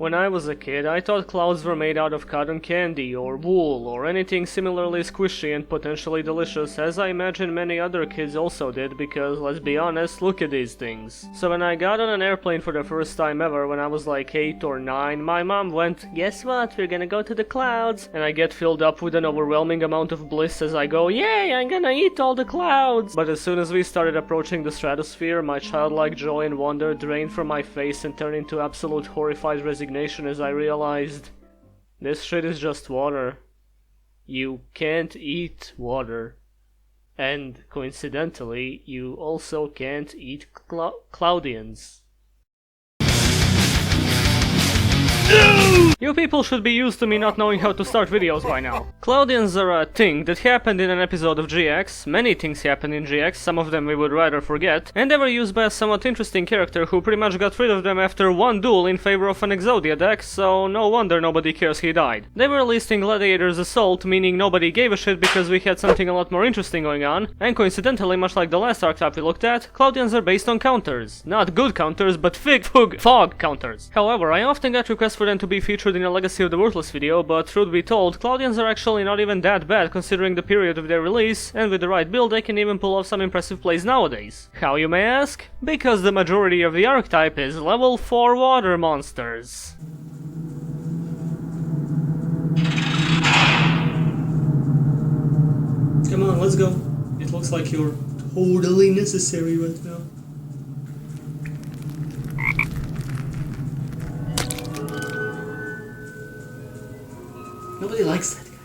When I was a kid, I thought clouds were made out of cotton candy or wool or anything similarly squishy and potentially delicious, as I imagine many other kids also did, because let's be honest, look at these things. So when I got on an airplane for the first time ever when I was like 8 or 9, my mom went, "Guess what, we're gonna go to the clouds," and I get filled up with an overwhelming amount of bliss as I go, "Yay, I'm gonna eat all the clouds!" But as soon as we started approaching the stratosphere, my childlike joy and wonder drained from my face and turned into absolute horrified resignation as I realized, this shit is just water. You can't eat water. And coincidentally, you also can't eat Cloudians. You people should be used to me not knowing how to start videos by now. Cloudians are a thing that happened in an episode of GX, many things happened in GX, some of them we would rather forget, and they were used by a somewhat interesting character who pretty much got rid of them after one duel in favor of an Exodia deck, so no wonder nobody cares he died. They were released in Gladiator's Assault, meaning nobody gave a shit because we had something a lot more interesting going on, and coincidentally, much like the last archetype we looked at, Cloudians are based on counters. Not good counters, but fog counters. However, I often get requests for them to be featured in a Legacy of the Worthless video, but truth be told, Cloudians are actually not even that bad considering the period of their release, and with the right build they can even pull off some impressive plays nowadays. How, you may ask? Because the majority of the archetype is level 4 water monsters. Come on, let's go. It looks like you're totally necessary right now. Nobody likes that guy.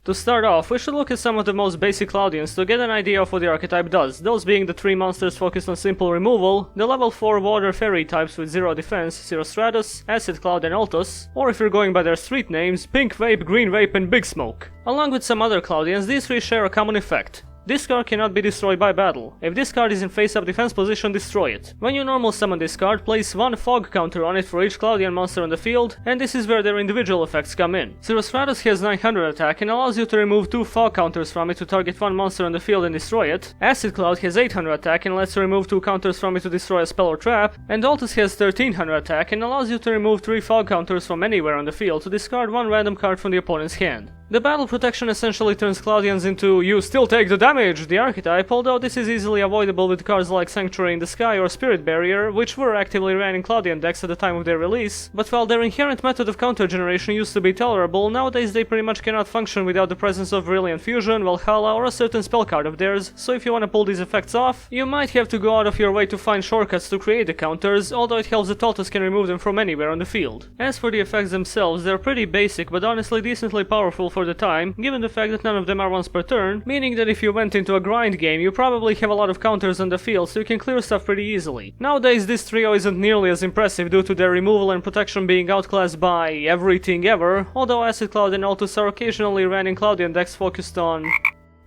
To start off, we should look at some of the most basic Cloudians to get an idea of what the archetype does, those being the 3 monsters focused on simple removal, the level 4 water fairy types with 0 defense, 0 stratus, acid cloud and altos, or if you're going by their street names, pink vape, green vape and big smoke. Along with some other Cloudians, these 3 share a common effect. This card cannot be destroyed by battle. If this card is in face-up defense position, destroy it. When you normal summon this card, place 1 fog counter on it for each Cloudian monster on the field, and this is where their individual effects come in. Zero Stratus has 900 attack and allows you to remove 2 fog counters from it to target 1 monster on the field and destroy it. Acid Cloud has 800 attack and lets you remove 2 counters from it to destroy a spell or trap, and Altus has 1300 attack and allows you to remove 3 fog counters from anywhere on the field to discard 1 random card from the opponent's hand. The battle protection essentially turns Cloudians into "you still take the damage" the archetype, although this is easily avoidable with cards like Sanctuary in the Sky or Spirit Barrier, which were actively ran in Cloudian decks at the time of their release, but while their inherent method of counter generation used to be tolerable, nowadays they pretty much cannot function without the presence of Brilliant Fusion, Valhalla or a certain spell card of theirs, so if you want to pull these effects off, you might have to go out of your way to find shortcuts to create the counters, although it helps that Altus can remove them from anywhere on the field. As for the effects themselves, they're pretty basic but honestly decently powerful for the time, given the fact that none of them are once per turn, meaning that if you went into a grind game you probably have a lot of counters on the field so you can clear stuff pretty easily. Nowadays this trio isn't nearly as impressive due to their removal and protection being outclassed by everything ever, although Acid Cloud and Altus are occasionally ran in Cloudian decks focused on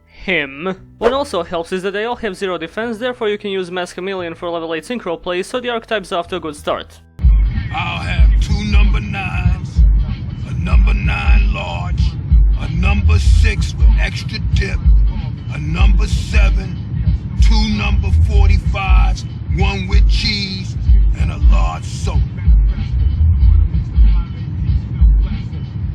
him. What also helps is that they all have 0 defense, therefore you can use Mass Chameleon for level 8 synchro plays, so the archetype's off to a good start. I'll have 2 number 9s, a number 9 large, a number 6 with extra dip, a number 7, 2 number 45s, 1 with cheese, and a large soap.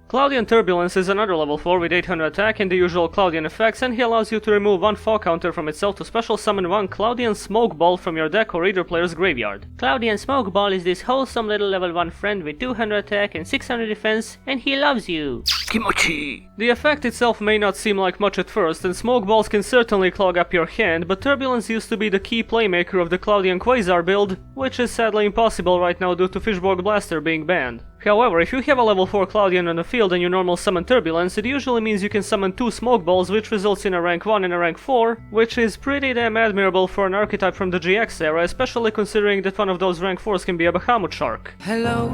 Cloudian Turbulence is another level 4 with 800 attack and the usual Cloudian effects, and he allows you to remove 1 fog counter from itself to special summon 1 Cloudian Smoke Ball from your deck or either player's graveyard. Cloudian Smoke Ball is this wholesome little level 1 friend with 200 attack and 600 defense, and he loves you. Kimochi! The effect itself may not seem like much at first, and smoke balls can certainly clog up your hand, but Turbulence used to be the key playmaker of the Cloudian Quasar build, which is sadly impossible right now due to Fishborg Blaster being banned. However, if you have a level 4 Cloudian on the field and you normal summon Turbulence, it usually means you can summon 2 smoke balls, which results in a rank 1 and a rank 4, which is pretty damn admirable for an archetype from the GX era, especially considering that one of those rank 4s can be a Bahamut Shark. Hello?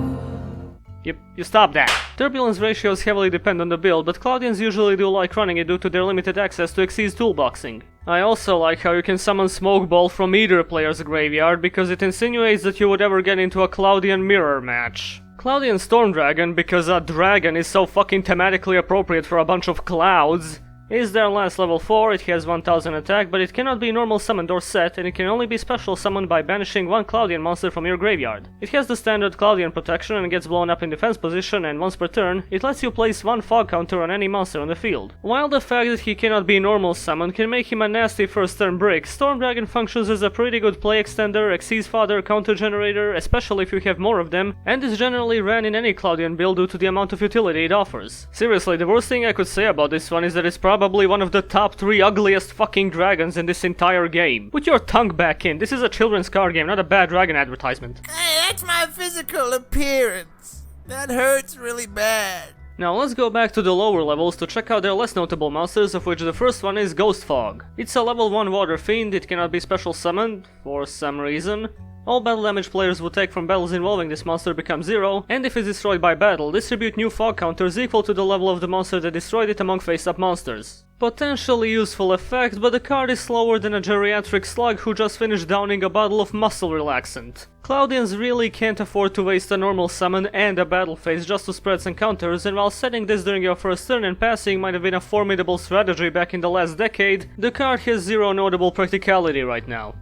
You stop that. Turbulence ratios heavily depend on the build, but Cloudians usually do like running it due to their limited access to Xyz toolboxing. I also like how you can summon Smoke Ball from either player's graveyard, because it insinuates that you would ever get into a Cloudian mirror match. Cloudian Storm Dragon, because a dragon is so fucking thematically appropriate for a bunch of clouds, Is their last level 4, it has 1000 attack, but it cannot be normal summoned or set, and it can only be special summoned by banishing one Cloudian monster from your graveyard. It has the standard Cloudian protection and gets blown up in defense position, and once per turn, it lets you place one fog counter on any monster on the field. While the fact that he cannot be normal summoned can make him a nasty first turn brick, Storm Dragon functions as a pretty good play extender, Xyz fodder, counter generator, especially if you have more of them, and is generally ran in any Cloudian build due to the amount of utility it offers. Seriously, the worst thing I could say about this one is that it's probably one of the top 3 ugliest fucking dragons in this entire game. Put your tongue back in, this is a children's card game, not a bad dragon advertisement. Hey, that's my physical appearance. That hurts really bad. Now let's go back to the lower levels to check out their less notable monsters, of which the first one is Ghost Fog. It's a level 1 water fiend, it cannot be special summoned, for some reason. All battle damage players would take from battles involving this monster become 0, and if it's destroyed by battle, distribute new fog counters equal to the level of the monster that destroyed it among face-up monsters. Potentially useful effect, but the card is slower than a geriatric slug who just finished downing a bottle of muscle relaxant. Cloudians really can't afford to waste a normal summon and a battle phase just to spread some counters, and while setting this during your first turn and passing might have been a formidable strategy back in the last decade, the card has 0 notable practicality right now.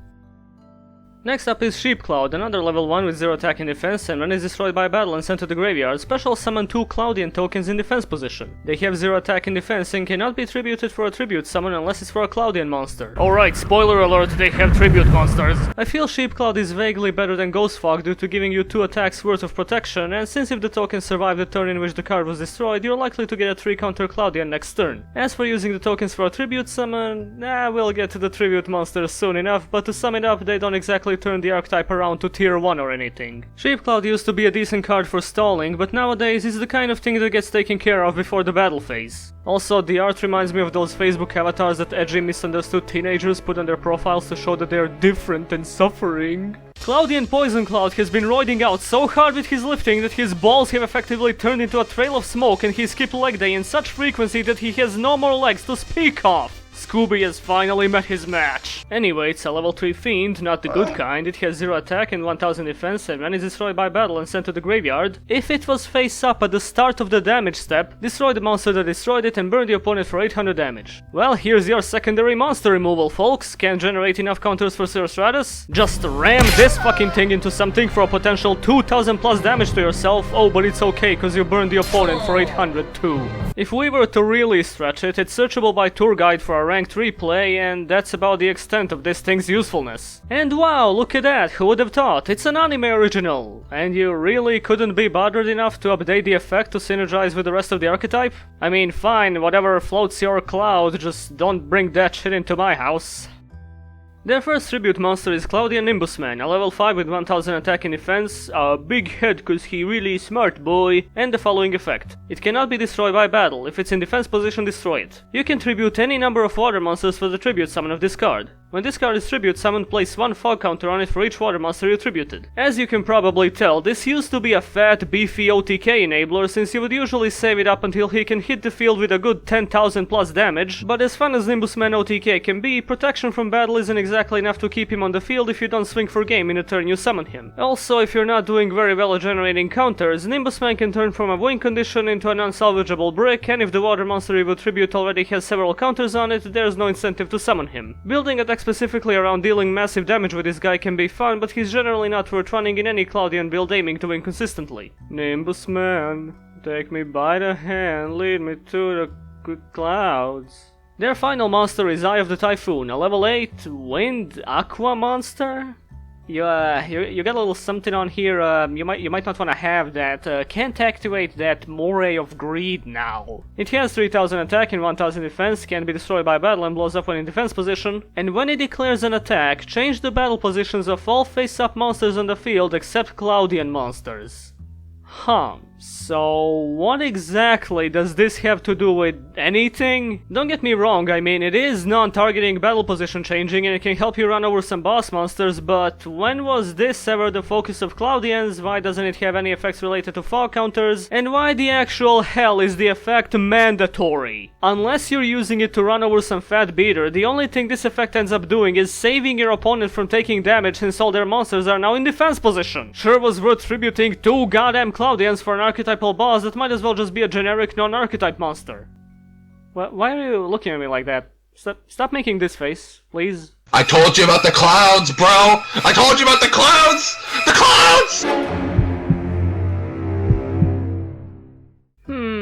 Next up is Sheep Cloud, another level 1 with 0 attack and defense, and when it's destroyed by battle and sent to the graveyard, special summon 2 Cloudian tokens in defense position. They have 0 attack and defense and cannot be tributed for a tribute summon unless it's for a Cloudian monster. Alright, spoiler alert, they have tribute monsters. I feel Sheep Cloud is vaguely better than Ghost Fog due to giving you 2 attacks worth of protection, and since if the tokens survive the turn in which the card was destroyed, you're likely to get a 3 counter Cloudian next turn. As for using the tokens for a tribute summon, we'll get to the tribute monsters soon enough, but to sum it up, they don't exactly turn the archetype around to tier 1 or anything. Sheep Cloud used to be a decent card for stalling, but nowadays it's the kind of thing that gets taken care of before the battle phase. Also, the art reminds me of those Facebook avatars that edgy misunderstood teenagers put on their profiles to show that they are different and suffering. Cloudian Poison Cloud has been roiding out so hard with his lifting that his balls have effectively turned into a trail of smoke, and he skipped leg day in such frequency that he has no more legs to speak of. Scooby has finally met his match. Anyway, it's a level 3 fiend, not the good kind. It has 0 attack and 1000 defense, and when it's destroyed by battle and sent to the graveyard, if it was face up at the start of the damage step, destroy the monster that destroyed it and burn the opponent for 800 damage. Well, here's your secondary monster removal, folks. Can't generate enough counters for Sir Stratus? Just ram this fucking thing into something for a potential 2000 plus damage to yourself. Oh, but it's okay, cause you burned the opponent for 800 too. If we were to really stretch it, it's searchable by tour guide for a ranked replay, and that's about the extent of this thing's usefulness. And wow, look at that, who would have thought? It's an anime original! And you really couldn't be bothered enough to update the effect to synergize with the rest of the archetype? I mean, fine, whatever floats your cloud, just don't bring that shit into my house. Their first tribute monster is Cloudian Nimbusman, a level 5 with 1000 attack and defense, a big head cause he really smart boy, and the following effect. It cannot be destroyed by battle. If it's in defense position, destroy it. You can tribute any number of water monsters for the tribute summon of this card. When this card is tribute summoned, place 1 fog counter on it for each water monster you tributed. As you can probably tell, this used to be a fat, beefy OTK enabler, since you would usually save it up until he can hit the field with a good 10,000 plus damage, but as fun as Nimbusman OTK can be, protection from battle isn't exactly enough to keep him on the field if you don't swing for game in the turn you summon him. Also, if you're not doing very well at generating counters, Nimbusman can turn from a win condition into an unsalvageable brick, and if the water monster you would tribute already has several counters on it, there's no incentive to summon him. Building attack specifically around dealing massive damage with this guy can be fun, but he's generally not worth running in any Cloudian build aiming to win consistently. Nimbusman, take me by the hand, lead me to the clouds. Their final monster is Eye of the Typhoon, a level 8 wind aqua monster? You got a little something on here, you might not want to have that. Can't activate that Moray of Greed now. It has 3000 attack and 1000 defense, can be destroyed by battle and blows up when in defense position. And when it declares an attack, change the battle positions of all face-up monsters on the field except Cloudian monsters. So what exactly does this have to do with anything? Don't get me wrong, I mean it is non-targeting battle position changing and it can help you run over some boss monsters, but when was this ever the focus of Cloudians? Why doesn't it have any effects related to fog counters? And why the actual hell is the effect mandatory? Unless you're using it to run over some fat beater, the only thing this effect ends up doing is saving your opponent from taking damage since all their monsters are now in defense position. Sure was worth tributing 2 goddamn Cloudians for an archetypal boss that might as well just be a generic non-archetype monster. Why are you looking at me like that? Stop making this face, please. I told you about the clouds, bro! I told you about the clouds! The clouds!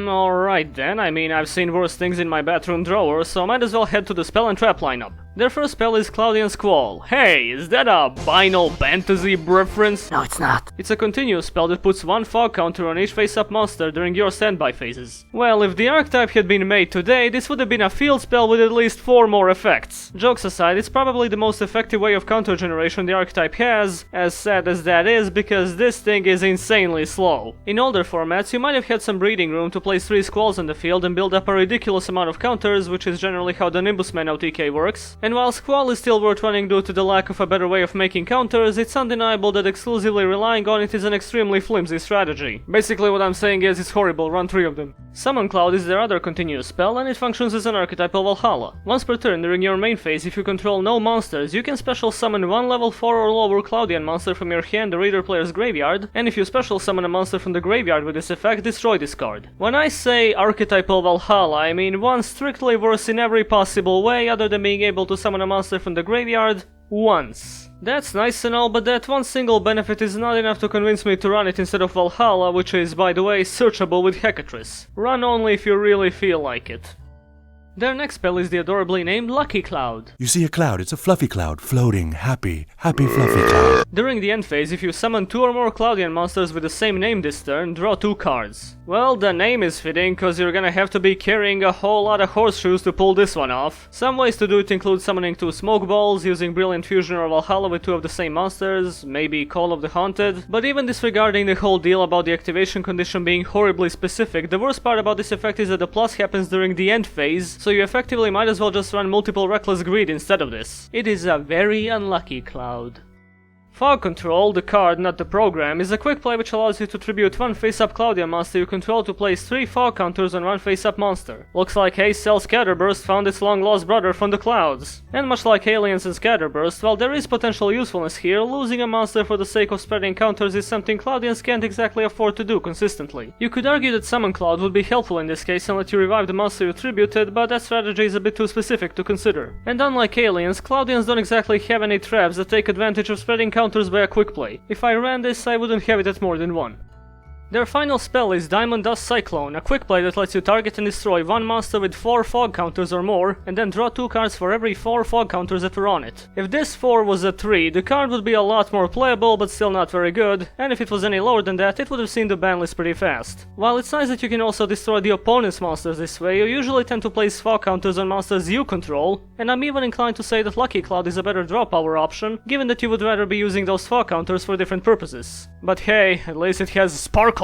Alright then, I mean, I've seen worse things in my bathroom drawer, so I might as well head to the spell and trap lineup. Their first spell is Cloudian Squall. Hey, is that a Final Fantasy reference? No, it's not. It's a continuous spell that puts one fog counter on each face-up monster during your standby phases. Well, if the Archetype had been made today, this would have been a field spell with at least 4 more effects. Jokes aside, it's probably the most effective way of counter generation the Archetype has, as sad as that is, because this thing is insanely slow. In older formats, you might have had some breathing room to place 3 Squalls on the field and build up a ridiculous amount of counters, which is generally how the Nimbusman OTK works. And while Squall is still worth running due to the lack of a better way of making counters, it's undeniable that exclusively relying on it is an extremely flimsy strategy. Basically what I'm saying is it's horrible, run 3 of them. Summon Cloud is their other continuous spell, and it functions as an archetype of Valhalla. Once per turn during your main phase, if you control no monsters, you can special summon one level 4 or lower Cloudian monster from your hand or either player's graveyard, and if you special summon a monster from the graveyard with this effect, destroy this card. When I say archetype of Valhalla, I mean one strictly worse in every possible way other than being able to summon a monster from the graveyard once. That's nice and all, but that one single benefit is not enough to convince me to run it instead of Valhalla, which is, by the way, searchable with Hecatrice. Run only if you really feel like it. Their next spell is the adorably named Lucky Cloud. You see a cloud, it's a fluffy cloud, floating, happy fluffy cloud. During the end phase, if you summon 2 or more Cloudian monsters with the same name this turn, draw 2 cards. Well, the name is fitting, cause you're gonna have to be carrying a whole lot of horseshoes to pull this one off. Some ways to do it include summoning 2 Smoke Balls, using Brilliant Fusion or Valhalla with 2 of the same monsters, maybe Call of the Haunted. But even disregarding the whole deal about the activation condition being horribly specific, the worst part about this effect is that the plus happens during the end phase, so you effectively might as well just run multiple Reckless Greed instead of this. It is a very unlucky cloud. Fog Control, the card, not the program, is a quick play which allows you to tribute one face-up Cloudian monster you control to place 3 fog counters on one face-up monster. Looks like Haze Cell Scatterburst found its long-lost brother from the clouds. And much like Aliens and Scatterburst, while there is potential usefulness here, losing a monster for the sake of spreading counters is something Cloudians can't exactly afford to do consistently. You could argue that Summon Cloud would be helpful in this case and let you revive the monster you tributed, but that strategy is a bit too specific to consider. And unlike Aliens, Cloudians don't exactly have any traps that take advantage of spreading counters by a quick play. If I ran this, I wouldn't have it at more than 1. Their final spell is Diamond Dust Cyclone, a quick play that lets you target and destroy one monster with 4 fog counters or more, and then draw 2 cards for every 4 fog counters that were on it. If this 4 was a 3, the card would be a lot more playable but still not very good, and if it was any lower than that, it would have seen the ban list pretty fast. While it's nice that you can also destroy the opponent's monsters this way, you usually tend to place fog counters on monsters you control, and I'm even inclined to say that Lucky Cloud is a better draw power option, given that you would rather be using those fog counters for different purposes. But hey, at least it has sparkles!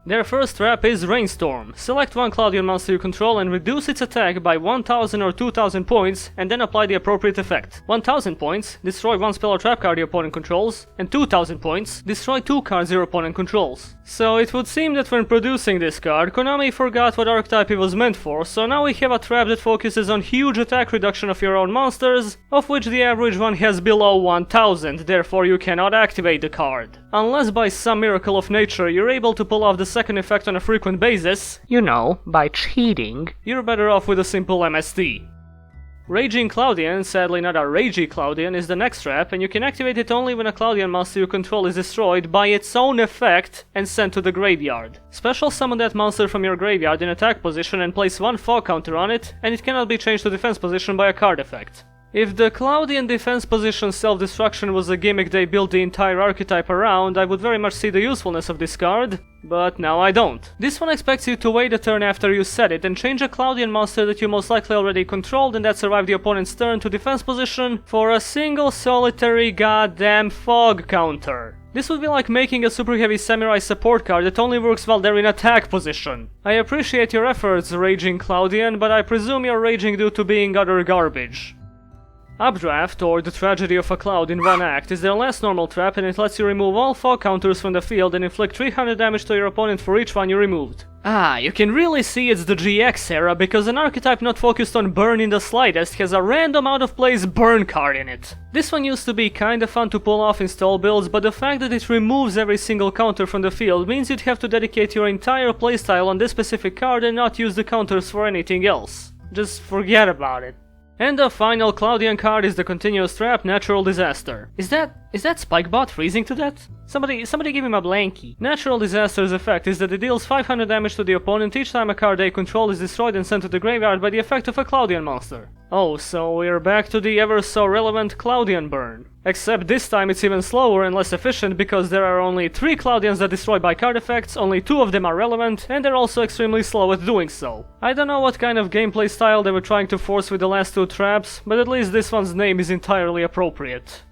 Their first trap is Rainstorm. Select one Cloudian monster you control and reduce its attack by 1000 or 2000 points, and then apply the appropriate effect. 1000 points, destroy one spell or trap card your opponent controls, and 2000 points, destroy 2 cards your opponent controls. So it would seem that when producing this card, Konami forgot what archetype it was meant for, so now we have a trap that focuses on huge attack reduction of your own monsters, of which the average one has below 1000, therefore you cannot activate the card. Unless by some miracle of nature you're able to pull off the second effect on a frequent basis, you know, by cheating, you're better off with a simple MST. Raging Cloudian, sadly not a Ragey Cloudian, is the next trap, and you can activate it only when a Cloudian monster you control is destroyed by its own effect and sent to the graveyard. Special summon that monster from your graveyard in attack position and place 1 fog counter on it, and it cannot be changed to defense position by a card effect. If the Cloudian defense position self-destruction was a gimmick they built the entire archetype around, I would very much see the usefulness of this card, but now I don't. This one expects you to wait a turn after you set it and change a Cloudian monster that you most likely already controlled and that survived the opponent's turn to defense position for a single solitary goddamn fog counter. This would be like making a super heavy samurai support card that only works while they're in attack position. I appreciate your efforts, Raging Cloudian, but I presume you're raging due to being utter garbage. Updraft, or the Tragedy of a Cloud in one act, is their last normal trap, and it lets you remove all fog counters from the field and inflict 300 damage to your opponent for each one you removed. Ah, you can really see it's the GX era because an archetype not focused on burn in the slightest has a random out of place burn card in it. This one used to be kinda fun to pull off in stall builds, but the fact that it removes every single counter from the field means you'd have to dedicate your entire playstyle on this specific card and not use the counters for anything else. Just forget about it. And the final Cloudian card is the continuous trap Natural Disaster. Is that Spikebot freezing to death? Somebody give him a blankie. Natural Disaster's effect is that it deals 500 damage to the opponent each time a card they control is destroyed and sent to the graveyard by the effect of a Cloudian monster. Oh, so we're back to the ever so relevant Cloudian burn. Except this time it's even slower and less efficient because there are only 3 Cloudians that destroy by card effects, only 2 of them are relevant, and they're also extremely slow at doing so. I don't know what kind of gameplay style they were trying to force with the last 2 traps, but at least this one's name is entirely appropriate.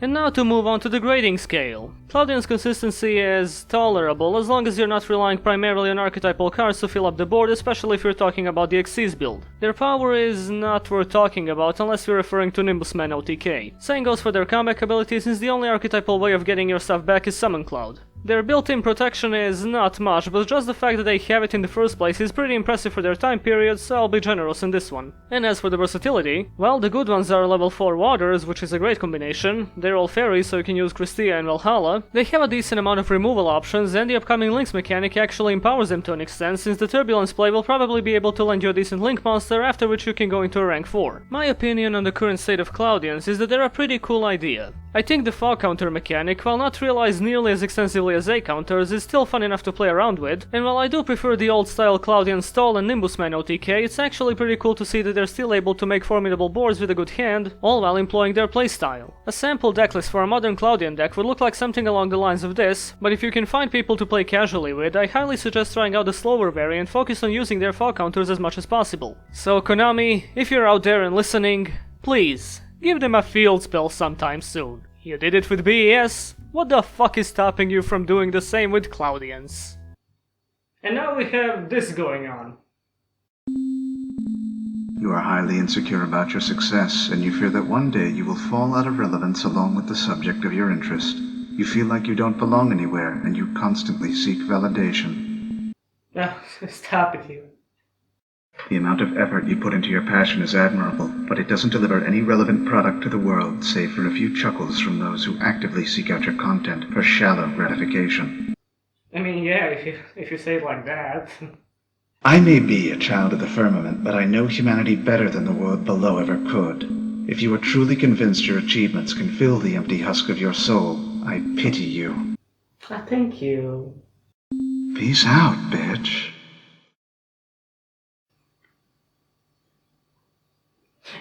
And now to move on to the grading scale. Cloudian's consistency is tolerable as long as you're not relying primarily on archetypal cards to fill up the board, especially if you're talking about the Xyz build. Their power is not worth talking about unless you're referring to Nimbusman OTK. Same goes for their comeback ability, since the only archetypal way of getting your stuff back is Summon Cloud. Their built-in protection is not much, but just the fact that they have it in the first place is pretty impressive for their time period, so I'll be generous in this one. And as for the versatility, well, the good ones are level 4 waters, which is a great combination. They're all fairies, so you can use Christia and Valhalla. They have a decent amount of removal options, and the upcoming Links mechanic actually empowers them to an extent, since the Turbulence play will probably be able to lend you a decent Link monster, after which you can go into a rank 4. My opinion on the current state of Cloudians is that they're a pretty cool idea. I think the fog counter mechanic, while not realized nearly as extensively as A counters, is still fun enough to play around with, and while I do prefer the old style Cloudian stall and Nimbusman OTK, it's actually pretty cool to see that they're still able to make formidable boards with a good hand, all while employing their playstyle. A sample decklist for a modern Cloudian deck would look like something along the lines of this, but if you can find people to play casually with, I highly suggest trying out the slower variant, focus on using their fog counters as much as possible. So Konami, if you're out there and listening, please, give them a field spell sometime soon. You did it with BES, what the fuck is stopping you from doing the same with Cloudians? And now we have this going on. You are highly insecure about your success, and you fear that one day you will fall out of relevance along with the subject of your interest. You feel like you don't belong anywhere, and you constantly seek validation. Stop it, you. The amount of effort you put into your passion is admirable, but it doesn't deliver any relevant product to the world, save for a few chuckles from those who actively seek out your content for shallow gratification. I mean, yeah, if you say it like that. I may be a child of the firmament, but I know humanity better than the world below ever could. If you are truly convinced your achievements can fill the empty husk of your soul, I pity you. Thank you. Peace out, bitch.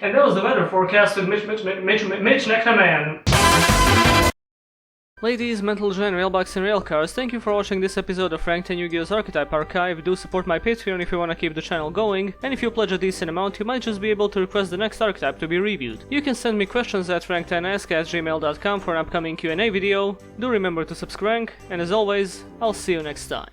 And that was the weather forecast with Mitch Neckerman. Ladies, Mental Gen, Railbox and Railcars, thank you for watching this episode of Ranked and Yu-Gi-Oh's Archetype Archive. Do support my Patreon if you wanna keep the channel going, and if you pledge a decent amount, you might just be able to request the next archetype to be reviewed. You can send me questions at rankedanask@gmail.com for an upcoming Q&A video. Do remember to subscribe, and as always, I'll see you next time.